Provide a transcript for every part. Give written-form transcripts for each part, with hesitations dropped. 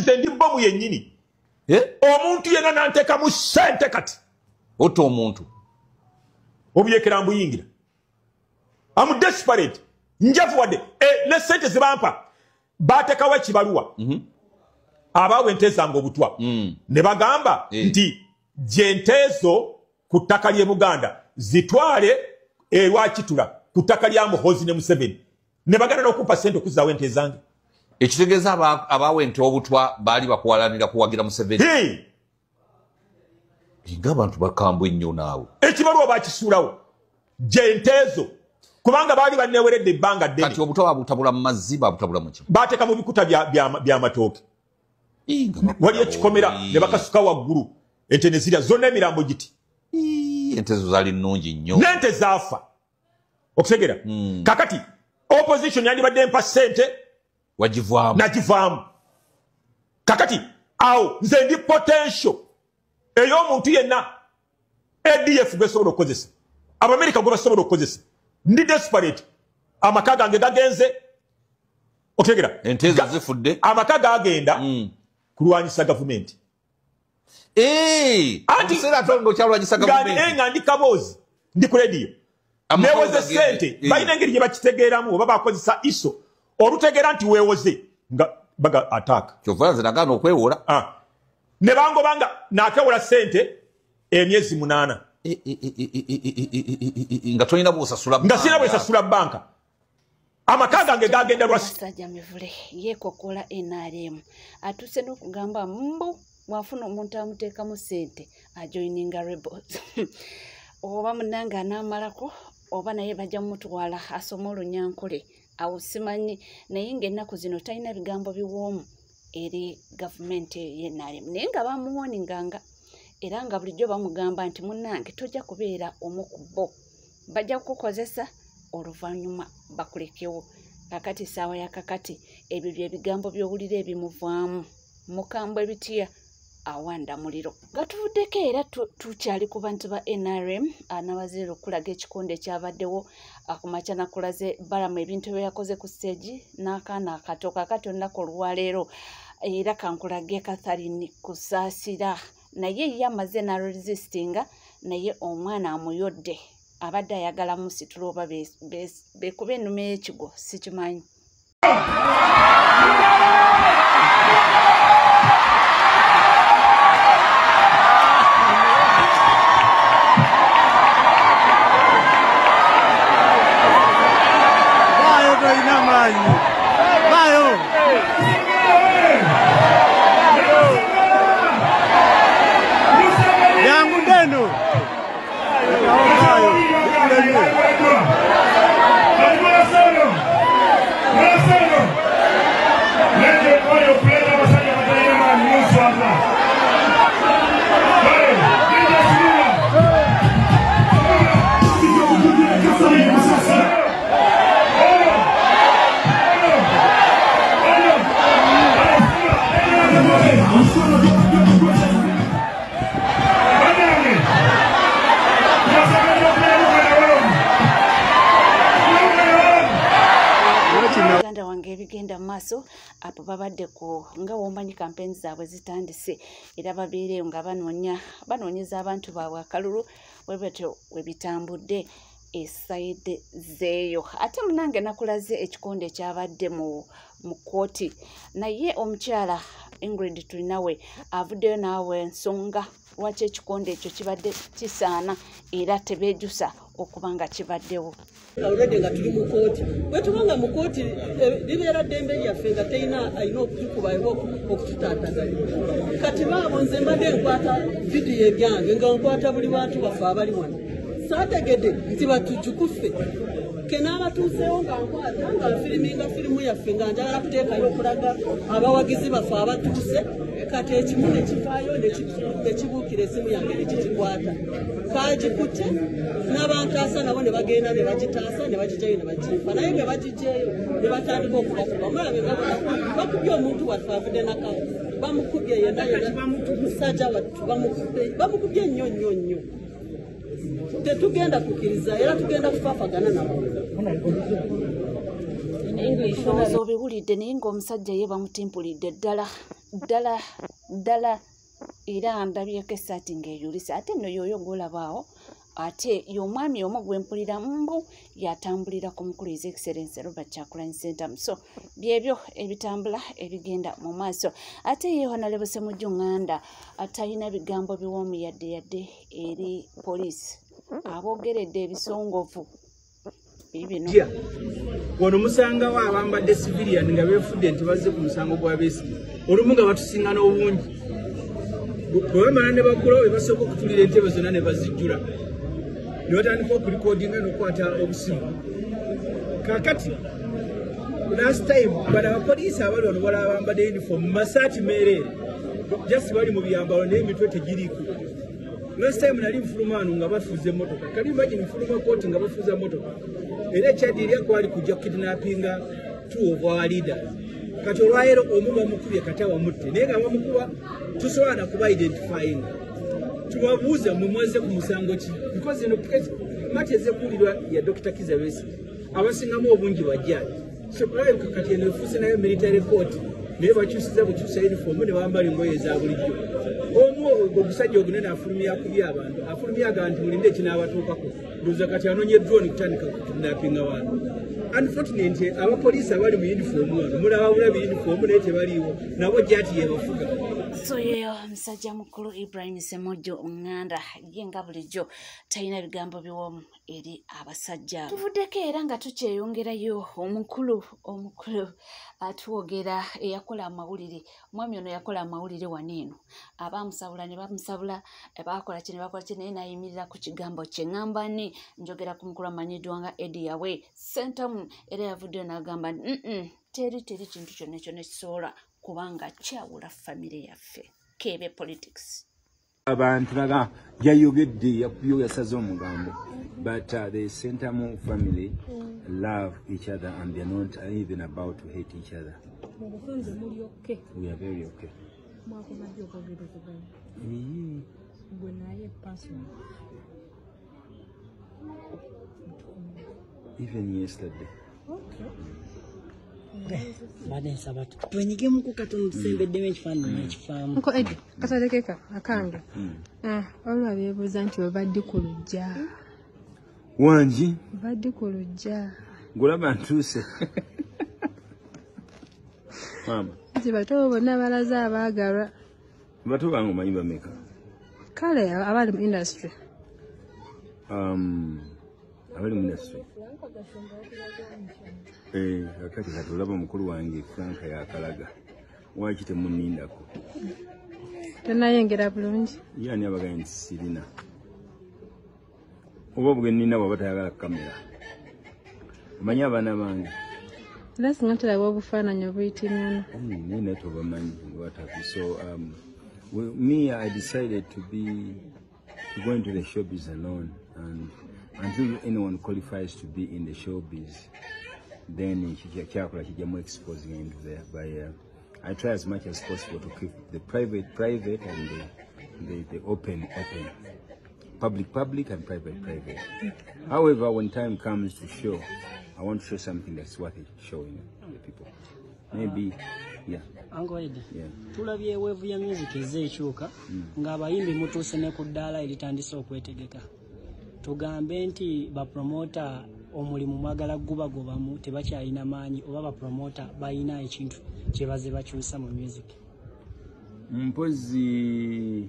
nze ndi bomu yennyini omuntu yenna nanteka mu ssente kati oto omuntu obuyekera mbuyingira I'm desperate njavu wadde ne ssente zibampa baatekawo ekibaluwa abaawe ente zange obutwa ne bagamba nti jenteezo ku ttaka ly'e Buganda zitwale Lwakitula ku ttaka lya Muhoozi ne Museveni ne bagenda n'okumpa ssente okuzaawo ente zange ekitegeeza abaawe ente obutwa baali bakuwalanira kuwagira Museveni ng'abantu bakambwe nnyo naawe ekibaluwa baakisuulawo jenteezo kubanga baali banneeweredde ebbanga ddene kati obutwa babutabula mu mazzi babutabula mu ki baateeka mu bikuta by'amatooke wali ekikomera ne bakasuka waggulu ente ne zirya zonna emirambo giti ente zo zaali nnungi nnyo n'ente zaafa okutegera kakati opposition yandibadde mpa ssente wagivaamu nagivaamu kakati awo nze ndi potential ey'omuntu yenna ADF gwesobola okukozesa Abamerika gwe basobola okukozesa ndi desperate amaka gange gagenze okutegera ente ezo zifudde amaka gagenda kulwanyisa gavumenti omuseera tondo kyalwanyisa gavumenti nga ndi kaboozi ndi ku radio neewoze ssente balina engeri gye bakitegeeramu oba bakozesa iso olutegeera nti weewoze nga baga attack kyova nze nagaana okwewola ne bangobanga naakewola ssente emyezi 8 nga tolina bwosasula nga sina bwesasula banka amaka gange gagenda lwasajja mivule yeekokola NRM atuse n'okugamba mbu wafuna omuntu amuteekamu ssente ajoininga rebels oba munange anaamalako oba naye bajja mumutwala asoma olunyankole awo simanyi naye ng'ennaku zino talina bigambo biwoomu eri gavumenti y'NRM naye nga bamuwoninganga era nga bulijjo bamugamba nti munnange tojja kubeera omu ku bo bajja kukukozesa oluvannyuma bakulekewo kakati saawa ya kakati ebyo bye bigambo by'owulira ebimuvaamu mukambwe bitya awanda muliro gatuvuddeko era tukyali ku bantu ba NRM anabazira okulaga ekikonde ekyabaddewo akumakya nakulaze balamu ebintu bye yakoze ku stage n'akaana akato kakati olunaku olwaleero era kankulage Catherine kusaasira naye ye amaze naresistinga naye omwana amuyodde abadde ayagala musitula oba beekuba ennume y'ekigo sikimanyi ebigenda maaso apo babadde ku nga womanyi campaigns zaabwe zitandise era babeereyo nga banoonyeza abantu baabwe akalulu bwebetyo webitambudde esaide zeeyo ate munange nakulaze ekikonde ekyabadde mu kooti naye omukyala Ingrid tulinawe avuddeyo naawe ensonga lwaki ekikonde ekyo kibadde kisaana era tebeejusa okuba nga kibaddewo already nga tuli mu kooti bwetubanga mu kooti libeera ddembe lyaffe nga alina okutukubayo okututaataganya kati baabo nze mbadde nkwata vidiyo ebyange nga nkwata buli bantu baffe abali wano saategedde nti batujjukuffe ke n'abatuuseewo nga nkwata nga nfiriminga firimu yaffe nga njagala kuteekayo okulaga abawagizi baffe abatuuse kati ekimu ne kivaayo ne kibuukira esimu yange ne kikikwata kaagikutte n'abantaasa nabo ne bagenda ne bagitaasa ne bagijjayo ne bagifa naye bwe bagijjayo ne batandika okubakuba mulabe bakubye omuntu waffe avudde nakawo bamukubye yenna musajja wattu bamukubye nnyo nnyo nnyo tetugenda kukkiriza era tugenda kufaafagana nabo obiwulidde naye ng'omusajja ye bamutimpulidde ddala ddala era ndabyeko essaati ng'eyulisa ate nno yoyo gw'olabaawo ate y'omwami omu gwe mpulira mbu yatambulira ku mukulu His Excellency Robert Kyagulanyi Ssentamu. So byebyo ebitambula ebigenda mu maaso. Ate ye Honorable Ssemujju Nganda atalina bigambo biwoomu yadde eri poliisi aboogeredde ebisongovu bibino. Wano musangawo abambadde civilian nga beefudde nti bazze ku musango gwa Besigye olumu nga batusinga n'obungi bwe bamala ne baggulawo ebasooka okutulira entebe zonna ne bazijjula ne batandika okulikodinga n'okukwata obusimu. Kaakati last time bano abapoliisi abali wano bala abambadde uniform masaati meereere just bali mu byambalo naye emitwe tegiriiko. Last time nali nfuluma wano nga bafuuza emmotoka. Kali imagine nfuluma kooti nga bafuuza emmotoka. Era ekyaddirira kwali kujja kidnappinga two of our leaders. Kati olwaleero omu bamukubye kati awamutte naye nga bamukuba tusobola na kuba identifying. Tubabuuza mwe mwaze ku musango ki because eno mati ezekuulirwa ya Dr. Kizza Besigye abasingamu obungi bajjaaji. So kulabeka kati eno efuuse nayo military court naye bakyusiza bukyusa uniform ne bambala engoye eza bulijjo. Omu omusajja ogunene afulumya akubye abantu afulumya abantu mulinde ekinaabatuukako ndowooza kati anoonye drone kutandika kukidnappinga abantu. Unfortunately abapoliisi abali mu uniform wano mulaba bulabi uniform naye tebaliiwo nabo jjaati yebafuga. So yeyo omusajja mukulu Ibrahim Ssemujju Nganda ye nga bulijjo talina bigambo biwoomu eri abasajja. Tuvuddeko era nga tukyeyongerayo omukulu atwogera eyakola amawulire. Omwami ono yakola amawulire wano eno abamusabula ne bamusabula bakola kye ne bakola kye naye nayimirira ku kigambo kye. Ngamba ni njogera ku mukulu amanyiddwa nga Eddie Yawe Ssentamu era yavuddeyo n'agamba teri kintu kyonna kisobola kubanga kyawula famire yaffe kebe politics. Abantu baga yayogedde yakubyo yasaze omugambo but the Ssentamu family love each other and they're not even about to hate each other. We are very okay. Even yesterday. Okay. Vanessa batu twenyige muku katono tusembedde ekifaananyi ekifaamu nko Eddie kasalekeka akange olwa beebuuza nti obadde ku lujja wangi obadde ku lujja ngulaba ntuuse mama nti bato bonna balaze abaagalwa bato bange omanyi bameka kale abali mu industry abali mu industry akati katulaba mukulu wange Franka yakalaga waki temunindako tonayengera bulungi yani abagaya nti sirina oba bwe nina bwaba tayagala kamera omanyi abaana bange era singa tulaba obufaananyi obuyitimuno nina tobamanyi watapi so me I decided to go into the showbiz alone and until anyone qualifies to be in the showbiz then kyakula kijjamu exposing into there by I try as much as possible to keep the private and the open public and private. However, when time comes to show, I want to show something that's worth it showing the people. Maybe Uncle Eddie, tulabye weevu ya music ezeekyuka ng'abayimbi mutuuse ne ku ddaala eritandise okwetegeka. Tugambe nti bapromota omulimu mwagala gubagobamu tebakyalina maanyi oba bapromota balina ekintu kye baze bakyusa mu music. Mpozi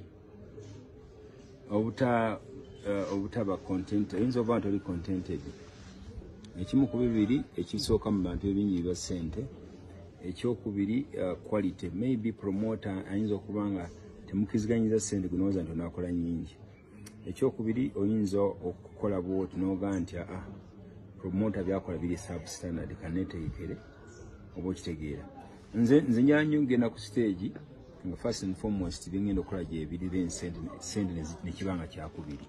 obutaba content oyinza okuba nti oli contented ekimu ku bibiri ekisooka mu bantu ebingi biba ssente ekyokubiri quality maybe promoter ayinza okuba nga temukiziganyiza ssente gunooza nti onaakola nnyingi ekyokubiri oyinza okukola bwoti n'ogaa nti promoter byakola biri substandard kanetegekere oba okitegeera nze njanyo ngenda ku stage nga first and foremost bingenda okukola gyebirira ensente nekibanga kyakubiri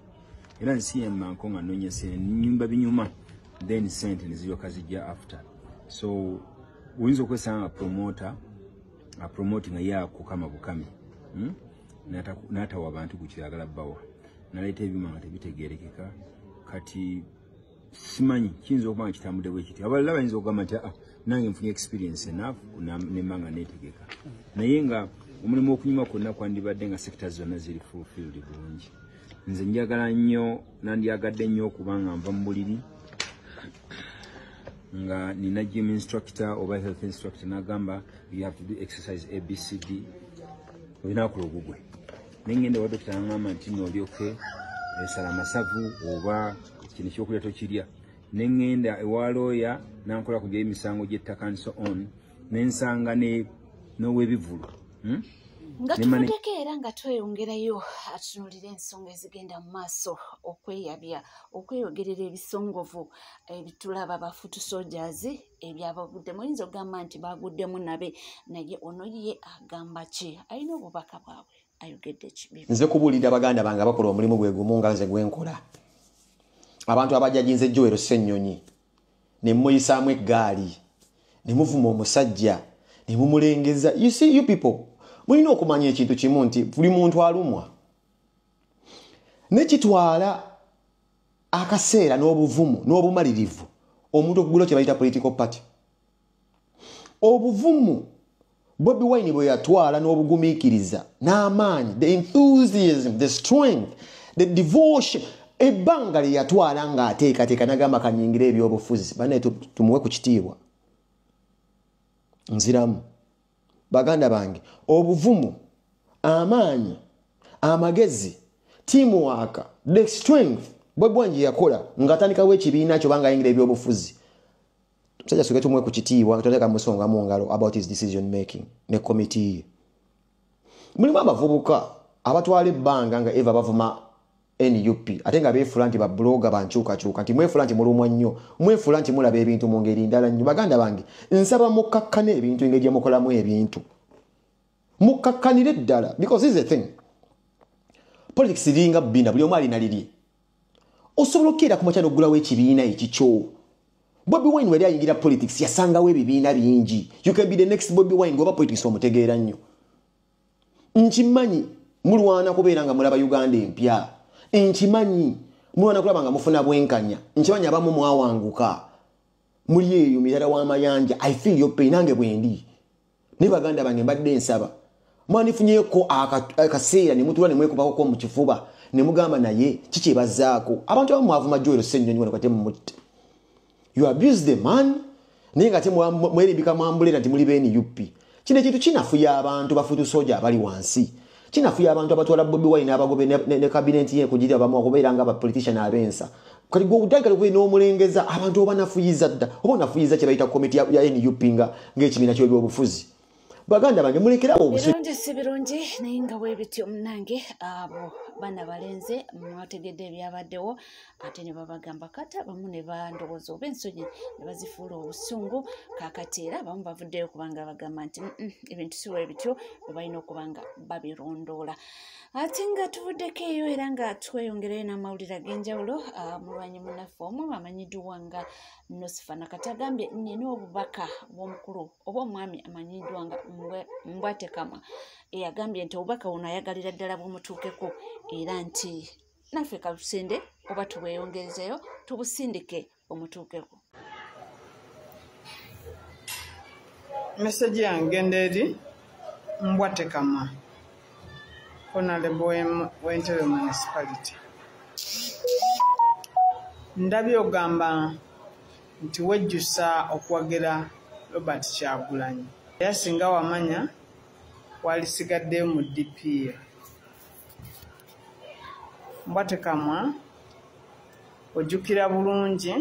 era nsiyemmanko nga nonya nyumba binyuma then sente neziryoka zijja after so uyinza okwesanga promoting nga yakukama bukami n'atawa abantu gukyagala bawa naleeta ebyuma nga tebitegerekeka kati simanyi kiyinza okuba nga kitambudde bwe kiti abalala bayinza okugamba nti nange nfunye experience enough nemmanga neetegeka naye nga omulimu okunyuma kwonna kwandibadde nga sekita zonna ziri fulfilled bulungi. Nze njagala nnyo nandyagadde nnyo okubanga nva mu buliri nga nina gym instructor oba health instructor n'agamba you have to do exercise ABCD olina kukola ogugwe nengenda wa dokita n'agamba nti n'olyoke esala amasavu oba kino ekyokulya tokirya nengenda ewa lawyer nankola ku gy'emisango gy'ettaka and so on nensanga n'ow'ebivulu nga tuvuddeko era nga tweyongerayo atunuulira ensonga ezigenda mu maaso okweyabya okweyogerera ebisongovu ebitulaba bafutu soldiers ebyabagudde muyinza okugamba nti baguddemu nabe naye ono ye agamba ki alina obubaka bwabwe ayogedde ki nze kubuulira baganda bange abakola omulimu gwe gumu nga nze gwenkola abantu abajajinze Joel Ssennyonyi ne muyisaamu eggaali ne muvuma omusajja ne mumulengeza. You see you people mulina okumanya ekintu kimu nti buli muntu alumwa nekitwala akaseera n'obuvumu n'obumalirivu omuntu okugula kye bayita political party. Obuvumu Bobi Wine bwe yatwala n'obugumiikiriza n'amaanyi, the enthusiasm, the strength, the devotion, ebbanga lye yatwala ng'ateekateeka n'agamba kanyingira ebyobufuzi banaye tumuwe ku kitiibwa. Nziramu baganda bange obuvumu amaanyi amagezi teamwork the strength Bobi Wine yakola ng'atandikawo ekibiina kyo banga ayingira ebyobufuzi. Musajja soke tumwe ku kitiibwa tuteka musonga mu ngalo about his decision making ne committee. Mulimu abavubuka abatwala ebbanga nga eva bavuma NUP ate nga beefula nti babloga bankyukakyuka nti mwefula nti mulumwa nnyo mwefula nti mulaba ebintu mu ngeri ndala nnyo. Baganda bange nsaba mukkakkane ebintu engeri gye mukolamu ebintu mukkakkanire ddala because this is the thing politics iringa bbina buli omu alina liri osobola okkeera ku makya n'oggulawo ekibiina ekikyo. Bobi Wine wali ayingira politics yasangawo ebibiina bingi. You can be the next Bobi Wine goba politics omutegeera nnyo. Nkimanyi mulwana kubeera nga mulaba Uganda empya. Nkimanyi mulwana kulaba nga mufuna bwenkanya. Nkimanyi abamu mwawanguka. Muli eyo mirala w'amayanja. I feel your pain nange bwendi. Ne baganda bange mbadde nsaba. Mwanifunyeko akaseera ne mutula ne mwekubako mu kifuba ne mugamba naye kiki bazaako. Abantu abamu mwavuma Joel Ssennyonyi wano kate mumutte. You abuse the man. Ninga te mwere bikamambulera nti muli beni yupi. Kino ekintu kinafuya abantu bafutu soja abali wansi. Kinafuya abantu abatwala Bobi Wine abagobe ne cabinet ye kugira bamu akubeera nga ba politician abensa. Kali go utandika kwe n'omulengeza abantu obanafuyiza dda. Obonafuyiza kye bayita committee ya NUP nga ng'ekibiina ky'ebyobufuzi. Baganda bange mulekera birungi si birungi naye nga weebityo munange abo bana balenze mwategedde ebyabaddewo ate ne babagamba kata bamu ne bandowooza oba ensonyi ne bazifuula obusungu kakati era abamu bavuddeyo kubanga bagamba nti ebintu si weebityo bwe balina okuba nga babirondoola. Ate nga tuvuddeko eyo era nga tweyongereyo n'amawulire ag'enjawulo mulwanyi munnaffe omu amanyiddwa nga Nosifa Nakati agambye nnina obubaka bw'omukulu oba omwami amanyiddwa nga Mbwatekamwa eyagambye nti obubaka buno ayagalira ddala bumutuukeko era nti naffe kalusende oba tubweyongerezeyo tubusindike bumutuukeko. Message yange nderi Mbwatekamwa Honorable Wentebe Municipality. Ndabye ogamba nti wejjusa okwagira Robert Kyagulanyi. Era singa wamanya walisigaddeyo mu DP. Mbwatekamwa ojjukira bulungi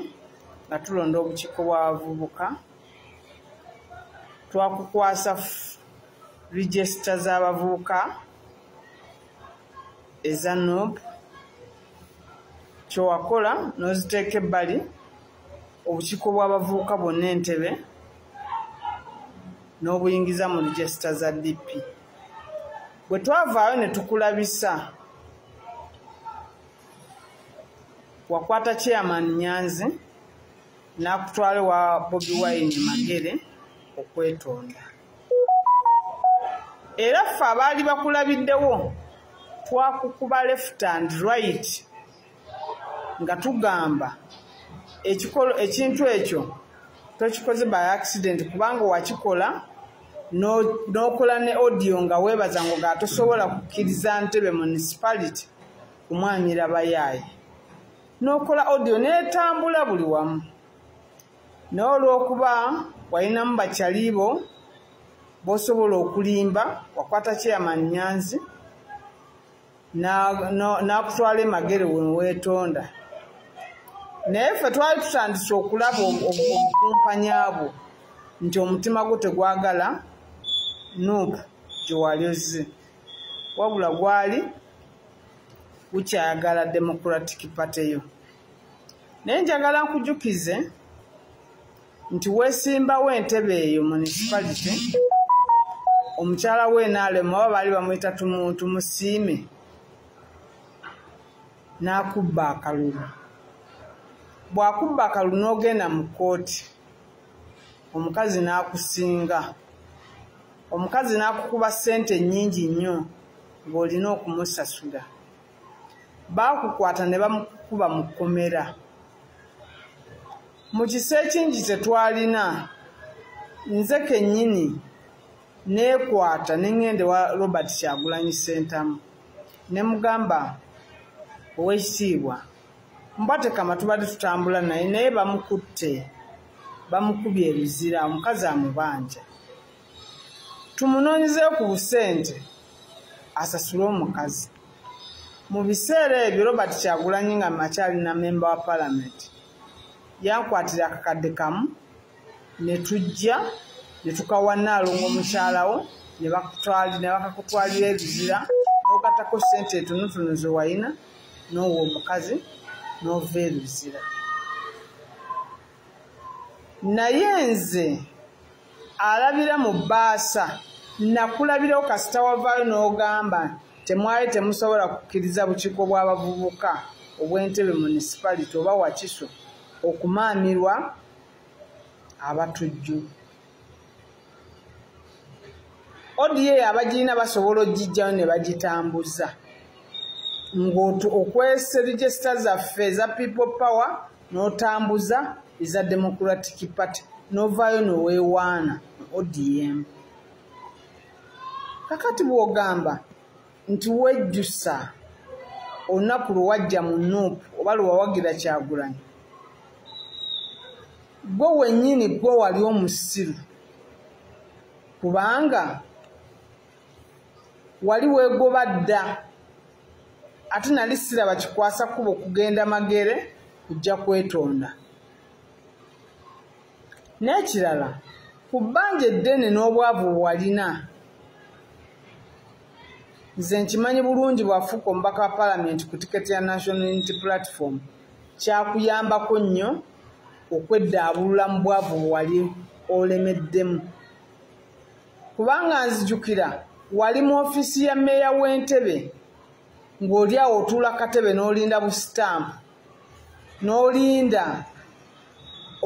nga tulonda obukiiko bw'abavubuka twakukwasa register z'abavubuka eza NOB kyowakola n'oziteeka ebbali obukiiko bw'abavubuka bonna Entebbe n'obuyingiza mu register za DP. Bwe twavaayo ne tukulabisa wakwata chairman Nyanzi n'akutwala wa Bobi Wine Magere okwetonda. Era ffe abaali bakulabiddewo twakukuba left and right nga tugamba ekintu ekyo tokikoze by accident kubanga wakikola n'okola ne audio nga weebaza ngo gatosobola kukkiriza Ntebe municipality kumwanyira bayaayi n'okola audio n'etambula buli wamu n'olwokuba walinamu bakyaliibo b'osobola okulimba wakwata chairman Nyanzi n'akutwala emagere we weetonda naye ffe twali tutandise okulaba obukumpanya bwo nti omutima gwo tegwagala Nuupu gye wali ozze wabula gwali gukyayagala Democratic Party yo naye njagala nkujukize nti weesimbawo Entebbe eyo municipality omukyala w'enaalemu oba baali bamuyita tumusiime n'akubba akalulu bw'akubba akalulu n'ogenda mu kkooti omukazi n'akusinga omukazi n'akukuba ssente nnyingi nnyo ng'olina okumusasula baakukwata ne bamukuba mu kkomera mu kisa ekingi tetwalina nze kennyini neekwata ne ŋŋende wa Robert Kyagulanyi Ssentamu ne mugamba ow'ekitiibwa mbatekama tubadde tutambula naye bamukutte bamukubye ebizira omukazi amubanja tumunoonyezeyo ku busente asasule omukazi mu biseera ebyo Robert Kyagulanyi nga makyalina memba wa Parliament yankwatira akakadde kamu ne tujja ne tukawa Nnaalongo mukyalawo ne bakakutwalira ebizira n'ogattako ssente etonotono ze walina n'owa omukazi n'ova ebizira naye nze alabira mu bbaasa nakulabirawo kasita wavaayo n'ogamba temwali temusobola kukkiriza bukiiko bw'abavubuka obw'Entebbe municipality oba Wakiso okumaamirwa abatujju odiyo abagirina basobola ogijjayo ne bagitambuza ng'okwesa register zaffe eza people power n'otambuza eza Democratic Party n'ovaayo n'oweewaana ODM kakati bw'ogamba nti wejjusa olunaku lwe wajja mu Nuupu oba lwe wawagira Kyagulanyi gwe wennyini gwe wali omusiru kubanga wali weegoba dda ate nali siraba kikwasa kuba okugenda magere kujja kwetonda n'ekirala ku bbanja eddene n'obwavu bwalina nze nkimanyi bulungi bwafuuka omubaka wa Parliament ku tiketi ya National Unity Platform kyakuyambako nnyo okweddaabulula mu bwavu bwali olemeddemu kubanga nzijukira wali mu ofiisi ya mmeeya w'Entebbe ng'oli awo otuula katebe n'olinda busitampu n'olinda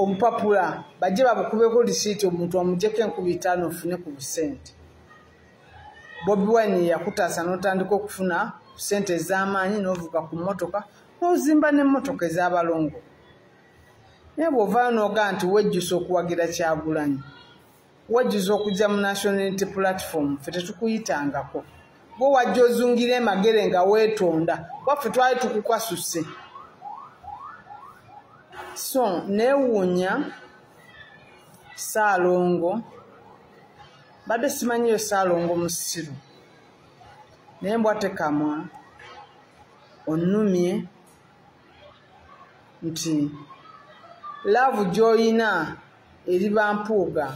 obupapula bajje babukubeko lisiiti omuntu omugyeko 5,000 ofune ku busente Bobi Wine yakutaasa n'otandika okufuna ssente ez'amaanyi n'ovuga ku mmotoka n'ozimba n'emmotoka ez'abalongo naye bw'ovaayo n'ogaa nti wejjusa okuwagira Kyagulanyi wejjusa okujja mu National Unity Platform ffe tetukuyitangako gwe wajja ozungira emagere nga weetonda waffe twali tukukwasuse so neewuunya Ssaalongo badde simanyiyo Ssaalongo musiru naye mbwate kamwa onnumye nti laavu gy'olina eri bampuuga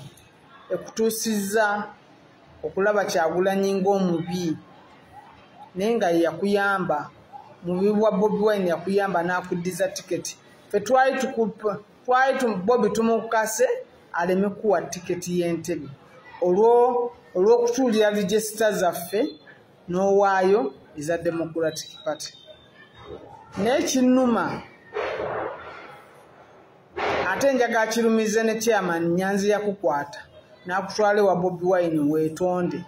ekutuusizza okulaba Kyagulanyi ng'omubi naye nga yakuyamba mubi bwa Bobi Wine yakuyamba n'akuddiza tiketi ffe twali Bobi tumukase aleme kuwa tiketi y'Entebbe olw'okutuulira register zaffe n'owaayo eza Democratic Party naye kinnuma ate njagala kirumize ne chairman Nyanzi yakukwata n'akutwala wa Bobi Wine weetonde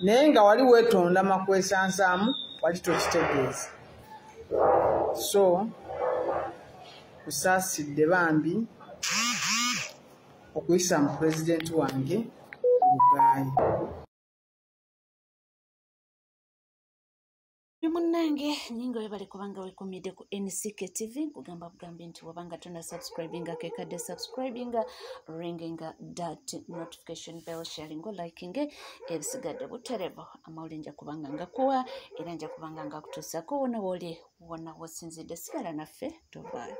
naye nga wali weetonda makwesansaamu wali tokitegeeza so kusaasidde bambi okuyisa mu pulezidenti wange bugaayi. Munange nyingo yebali kubanga wekumide ku NCK TV kugamba bugambi nti wabanga tuna subscribinga kekade subscribinga ringinga that notification bell sharing liking ebisigadde buterevo amaulenja kubanga ngakuwa era nja kubanga ngakutusako wona woli wona wasinzide sigala naffe tuvayo.